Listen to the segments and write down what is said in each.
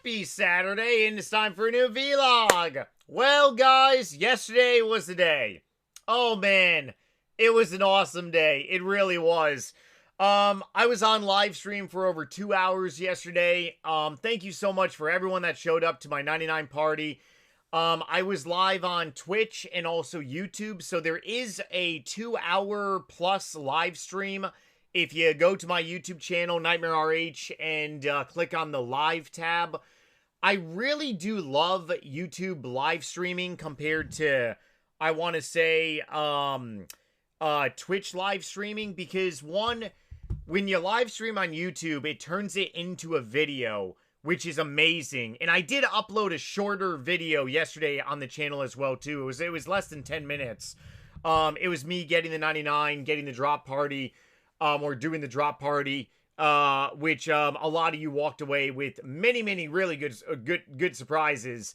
Happy Saturday, and it's time for a new vlog. Well, guys, yesterday was the day. Oh, man, it was an awesome day. It really was. I was on live stream for over 2 hours yesterday. Thank you so much for everyone that showed up to my 99 party. I was live on Twitch and also YouTube, so there is a 2-hour plus live stream. If you go to my YouTube channel, Nightmare RH, and click on the live tab, I really do love YouTube live streaming compared to, I want to say, Twitch live streaming, because one, when you live stream on YouTube, it turns it into a video, which is amazing. And I did upload a shorter video yesterday on the channel as well, too. It was less than 10 minutes. It was me getting the 99, getting the drop party, or doing the drop party, which a lot of you walked away with many really good surprises.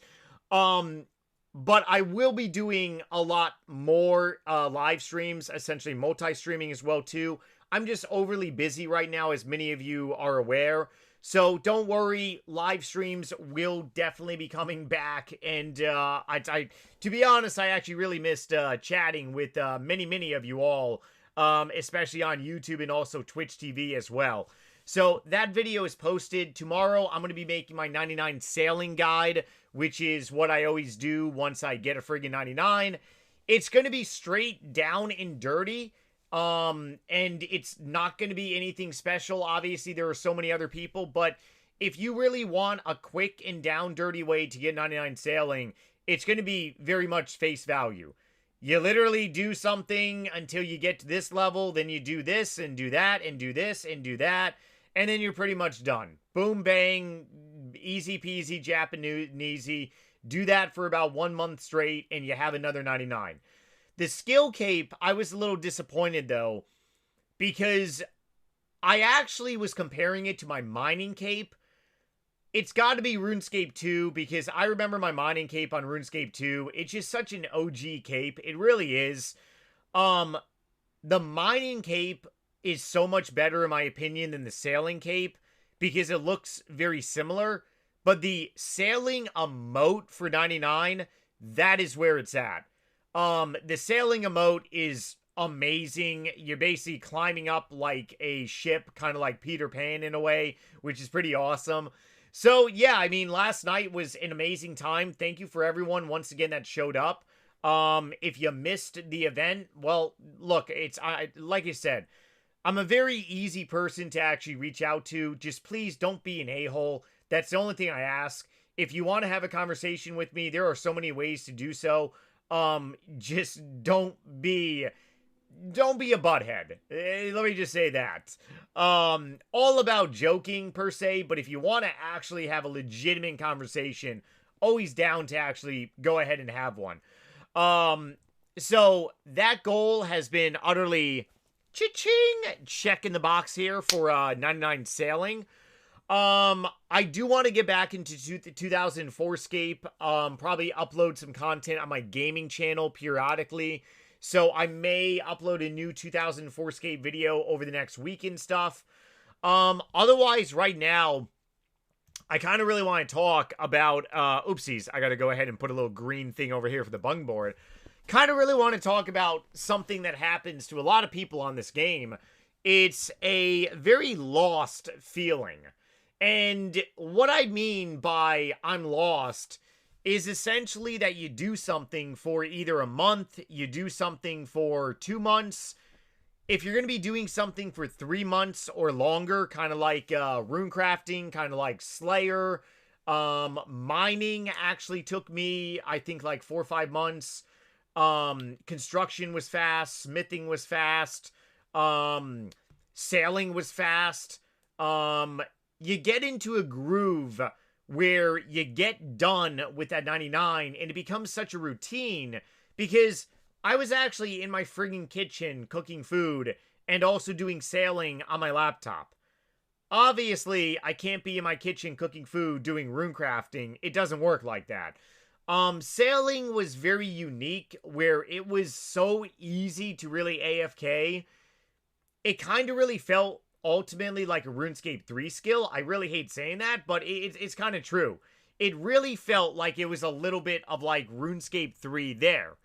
But I will be doing a lot more live streams, essentially multi-streaming as well too. I'm just overly busy right now, as many of you are aware. So don't worry, live streams will definitely be coming back. And to be honest, I actually really missed chatting with many of you all. Especially on YouTube and also Twitch TV as well. So that video is posted. Tomorrow, I'm going to be making my 99 sailing guide, which is what I always do once I get a friggin' 99. It's going to be straight down and dirty. And it's not going to be anything special. Obviously, there are so many other people, but if you really want a quick and down dirty way to get 99 sailing, it's going to be very much face value. You literally do something until you get to this level, then you do this and do that and do this and do that, and then you're pretty much done. Boom, bang, easy peasy, Japanesey. Do that for about 1 month straight, and you have another 99. The skill cape, I was a little disappointed, though, because I actually was comparing it to my mining cape. It's got to be RuneScape 2, because I remember my mining cape on RuneScape 2. It's just such an OG cape. It really is. The mining cape is so much better, in my opinion, than the sailing cape, because it looks very similar. But the sailing emote for 99, that is where it's at. The sailing emote is amazing. You're basically climbing up like a ship, kind of like Peter Pan in a way, which is pretty awesome. So, yeah, I mean, last night was an amazing time. Thank you for everyone, once again, that showed up. If you missed the event, well, look, like I said, I'm a very easy person to actually reach out to. Just please don't be an a-hole. That's the only thing I ask. If you want to have a conversation with me, there are so many ways to do so. Just don't be a butthead. Let me just say that. All about joking per se, but if you want to actually have a legitimate conversation, always down to actually go ahead and have one. So that goal has been utterly cha-ching, check in the box here for 99 sailing. I do want to get back into 2004scape, probably upload some content on my gaming channel periodically. So I may upload a new 2004scape video over the next week and stuff. Otherwise, right now, I kind of really want to talk about, oopsies, I got to go ahead and put a little green thing over here for the bung board. Kind of really want to talk about something that happens to a lot of people on this game. It's a very lost feeling. And what I mean by I'm lost is essentially that you do something for either a month, you do something for 2 months. If you're going to be doing something for 3 months or longer, kind of like rune crafting, kind of like Slayer, mining actually took me, I think, like 4 or 5 months. Construction was fast, smithing was fast, sailing was fast. You get into a groove where you get done with that 99, and it becomes such a routine, because I was actually in my friggin' kitchen cooking food and also doing sailing on my laptop. Obviously, I can't be in my kitchen cooking food doing rune crafting. It doesn't work like that. Sailing was very unique, where it was so easy to really AFK. It kind of really felt ultimately like a RuneScape 3 skill. I really hate saying that, but it's kind of true. It really felt like it was a little bit of like RuneScape 3 there.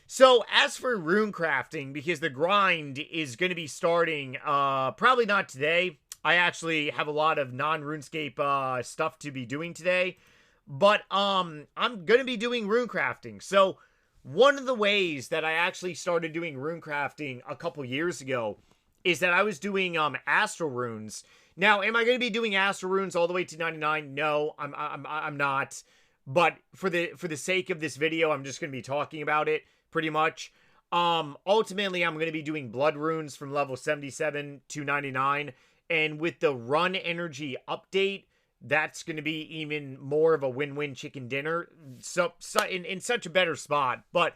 So as for rune crafting, because the grind is going to be starting, probably not today. I actually have a lot of non-RuneScape stuff to be doing today. But I'm going to be doing rune crafting. So one of the ways that I actually started doing rune crafting a couple years ago is that I was doing astral runes. Now, am I going to be doing astral runes all the way to 99? No, I'm not. But for the sake of this video, I'm just going to be talking about it pretty much. Ultimately, I'm going to be doing blood runes from level 77 to 99. And with the run energy update, that's going to be even more of a win-win chicken dinner. So in such a better spot. But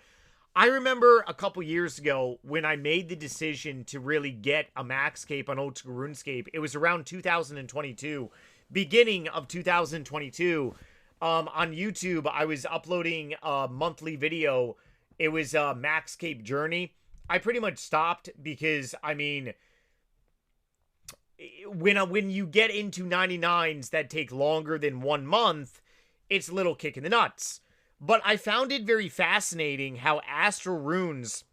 I remember a couple years ago when I made the decision to really get a max cape on Old School RuneScape. It was around 2022, beginning of 2022. On YouTube, I was uploading a monthly video. It was a max cape journey. I pretty much stopped because, I mean, when you get into 99s that take longer than 1 month, it's a little kick in the nuts. But I found it very fascinating how astral runes,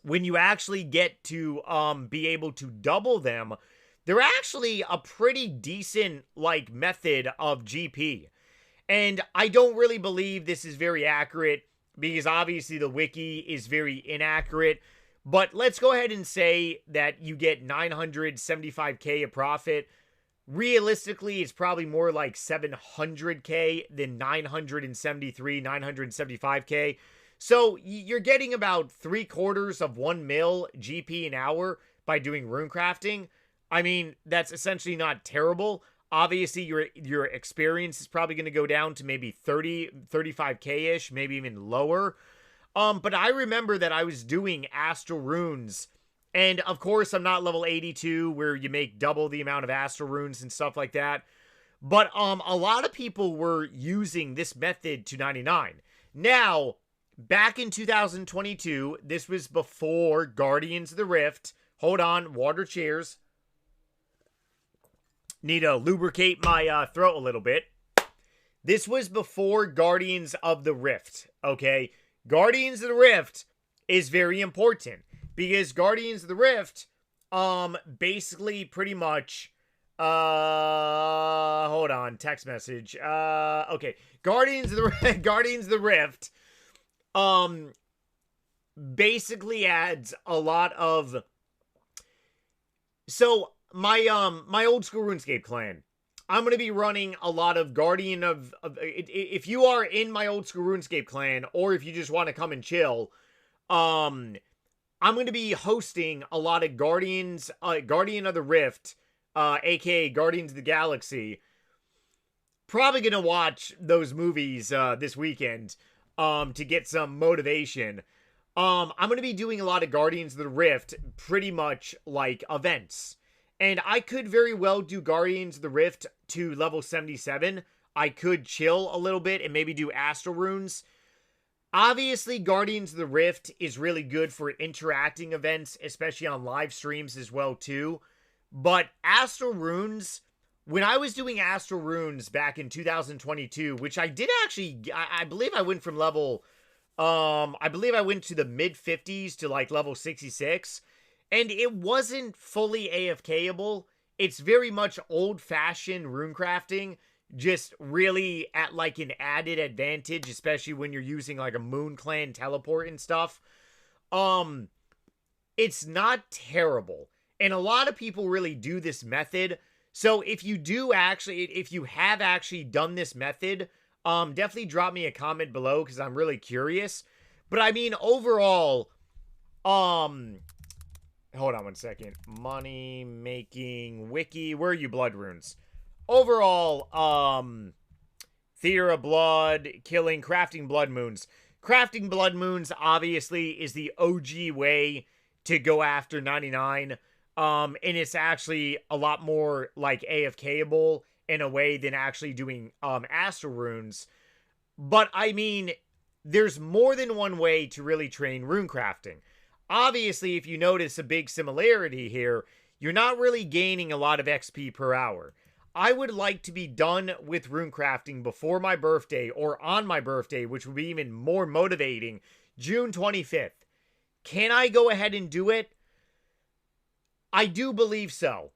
when you actually get to be able to double them, they're actually a pretty decent like method of GP. And I don't really believe this is very accurate because obviously the wiki is very inaccurate. But let's go ahead and say that you get 975k a profit. Realistically, it's probably more like 700k than 973, 975k. So you're getting about 3/4 of 1 mil GP an hour by doing rune crafting. I mean, that's essentially not terrible. Obviously, your experience is probably going to go down to maybe 30, 35k-ish, maybe even lower. But I remember that I was doing astral runes, and of course I'm not level 82 where you make double the amount of astral runes and stuff like that. But a lot of people were using this method to 99. Now, back in 2022, this was before Guardians of the Rift. Hold on, water cheers. Need to lubricate my throat a little bit. This was before Guardians of the Rift, okay? Guardians of the Rift is very important because Guardians of the Rift, basically pretty much, hold on, text message, okay, Guardians of the Rift, basically adds a lot of, so, my Old School RuneScape clan, I'm going to be running a lot of Guardian of if you are in my Old School RuneScape clan, or if you just want to come and chill, I'm going to be hosting a lot of Guardian of the Rift, aka Guardians of the Galaxy. Probably going to watch those movies this weekend to get some motivation. I'm going to be doing a lot of Guardians of the Rift, pretty much like events. And I could very well do Guardians of the Rift to level 77. I could chill a little bit and maybe do Astral Runes. Obviously, Guardians of the Rift is really good for interacting events, especially on live streams as well, too. But Astral Runes, when I was doing Astral Runes back in 2022, which I did actually, I believe I went from level, I believe I went to the mid-50s to like level 66. And it wasn't fully AFKable. It's very much old-fashioned rune crafting, just really at like an added advantage, especially when you're using like a Moon Clan teleport and stuff. It's not terrible. And a lot of people really do this method. So if you have actually done this method, definitely drop me a comment below because I'm really curious. But I mean, overall, hold on one second. Money making wiki. Where are you, blood runes? Overall, Theater of Blood, killing, crafting blood moons. Crafting blood moons, obviously, is the OG way to go after 99. And it's actually a lot more, like, AFKable in a way than actually doing, Astral Runes. But, I mean, there's more than one way to really train rune crafting. Obviously, if you notice a big similarity here, you're not really gaining a lot of XP per hour. I would like to be done with runecrafting before my birthday or on my birthday, which would be even more motivating, June 25th. Can I go ahead and do it? I do believe so.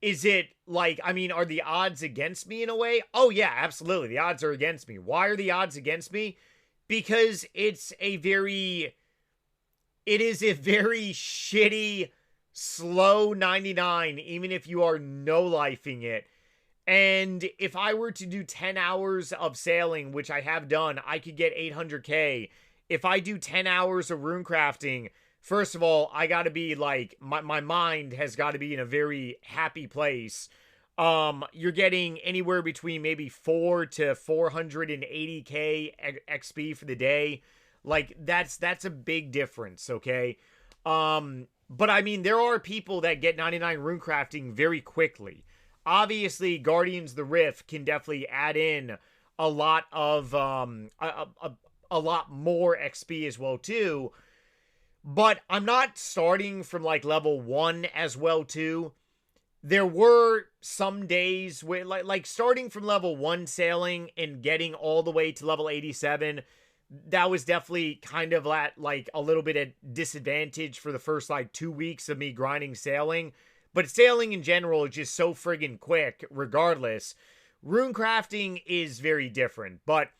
Is it like, I mean, are the odds against me in a way? Oh yeah, absolutely. The odds are against me. Why are the odds against me? Because it is a very shitty, slow 99, even if you are no-lifing it. And if I were to do 10 hours of sailing, which I have done, I could get 800k. If I do 10 hours of runecrafting, first of all, I gotta be like, my mind has got to be in a very happy place. You're getting anywhere between maybe 4 to 480k XP for the day. Like, that's a big difference, okay? But I mean, there are people that get 99 runecrafting very quickly. Obviously, Guardians of the Rift can definitely add in a lot of, a lot more XP as well, too. But I'm not starting from, like, level 1 as well, too. There were some days where, like starting from level 1 sailing and getting all the way to level 87, that was definitely kind of at, like, a little bit at disadvantage for the first, like, 2 weeks of me grinding sailing. But sailing in general is just so friggin' quick, regardless. Runecrafting is very different. But,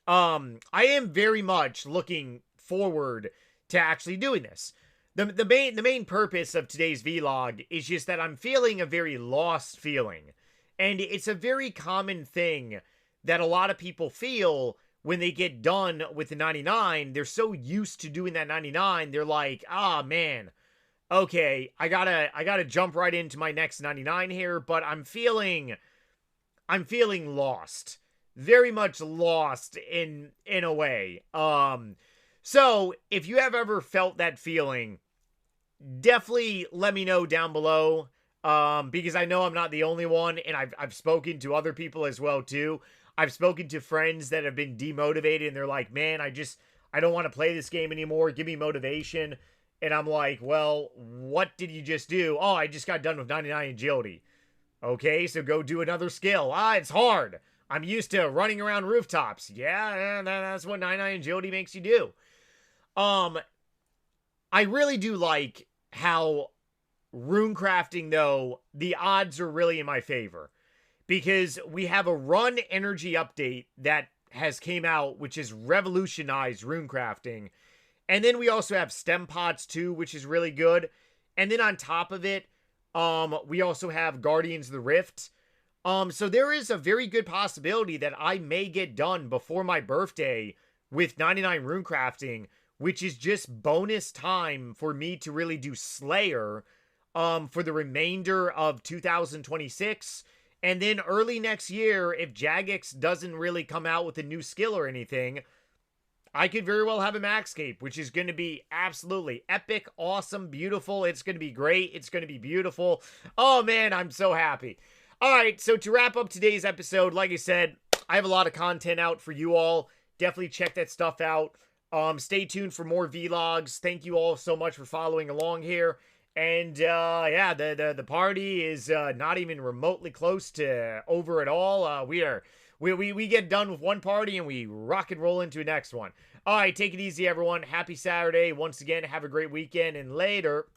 I am very much looking forward to actually doing this. The main purpose of today's vlog is just that I'm feeling a very lost feeling. And it's a very common thing that a lot of people feel when they get done with the 99. They're so used to doing that 99, they're like, ah, man, okay, I gotta jump right into my next 99 here, but I'm feeling lost. Very much lost in a way. So if you have ever felt that feeling, definitely let me know down below, because I know I'm not the only one, and I've spoken to other people as well too. I've spoken to friends that have been demotivated, and they're like, man, I don't want to play this game anymore. Give me motivation. And I'm like, well, what did you just do? Oh, I just got done with 99 agility. Okay, so go do another skill. Ah, it's hard. I'm used to running around rooftops. Yeah, that's what 99 agility makes you do. I really do like how runecrafting, though, the odds are really in my favor. Because we have a run energy update that has came out, which has revolutionized runecrafting. And then we also have stem pots too, which is really good. And then on top of it, we also have Guardians of the Rift. So there is a very good possibility that I may get done before my birthday with 99 runecrafting, which is just bonus time for me to really do Slayer for the remainder of 2026. And then early next year, if Jagex doesn't really come out with a new skill or anything, I could very well have a Maxscape, which is going to be absolutely epic, awesome, beautiful. It's going to be great. It's going to be beautiful. Oh, man, I'm so happy. All right, so to wrap up today's episode, like I said, I have a lot of content out for you all. Definitely check that stuff out. Stay tuned for more vlogs. Thank you all so much for following along here. And, yeah, the party is not even remotely close to over at all. We get done with one party and we rock and roll into the next one. All right, take it easy, everyone. Happy Saturday. Once again, have a great weekend, and later.